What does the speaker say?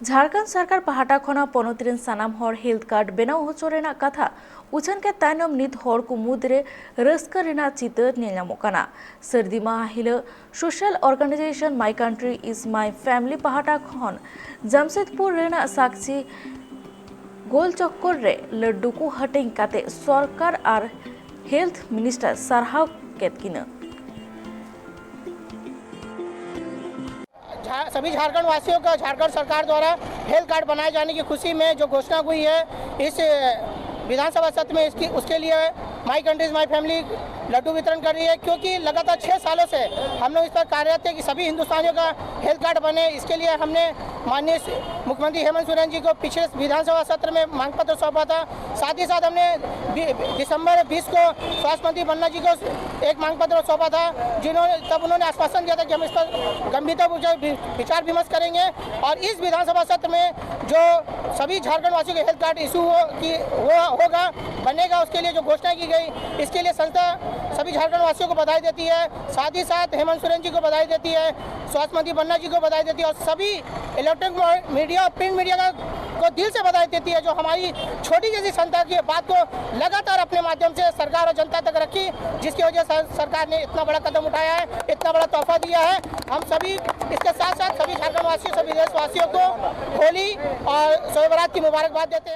झारखंड सरकार पहाटा खना पनोतरेन सानाम हर health card बेनाव होचो रेना कथा उछान के तायनम नित हर को मुद्रे रस्का रेना चितर नेलनामोग काना। सर्दी माह hello social organisation my country is my family पहाटा खन जमशेदपुर रेना साक्षी गोल चक्कर रे लड्डू को हटिंग काते सरकार और हेल्थ मिनिस्टर सारहाव केतकिना। सभी झारखंड वासियों का झारखंड सरकार द्वारा हेल्थ कार्ड बनाए जाने की खुशी में जो घोषणा हुई है इस विधानसभा सत्र में उसके लिए my country my family laddu वितरण कर रही है, क्योंकि लगातार 6 सालों से हम लोग इस पर कार्यरत है कि सभी हिंदुस्तानियों का हेल्थ कार्ड बने। इसके लिए हमने माननीय मुख्यमंत्री हेमंत सोरेन जी को पिछले विधानसभा सत्र में मांग पत्र सौंपा था। साथ ही साथ हमने दिसंबर 20 को स्वास्थ्य मंत्री बन्ना जी को एक मांग पत्र सौंपा था, तब उन्होंने आश्वासन दिया था कि हम इस पर गंभीरतापूर्वक विचार विमर्श करेंगे और इस विधानसभा सत्र में जो सभी झारखंड वासियों के हेल्थ कार्ड इशू होगा बनेगा, उसके लिए जो घोषणा की गई इसके लिए संस्था सभी झारखंड वासियों को बधाई देती है। साथ ही साथ हेमंत सोरेन जी को बधाई देती है, स्वास्थ्य मंत्री बन्ना जी को बधाई देती है और सभी इलेक्ट्रॉनिक मीडिया और प्रिंट मीडिया को दिल से बधाई देती है जो हमारी छोटी जैसी संस्था की बात को लगातार अपने माध्यम से सरकार और जनता तक रखी, जिसकी वजह से सरकार ने इतना बड़ा कदम उठाया है, इतना बड़ा तोहफा दिया है। हम सभी इसके साथ साथ सभी झारखंड वासियों सभी देशवासियों को होली और शब बारात की मुबारकबाद देते हैं।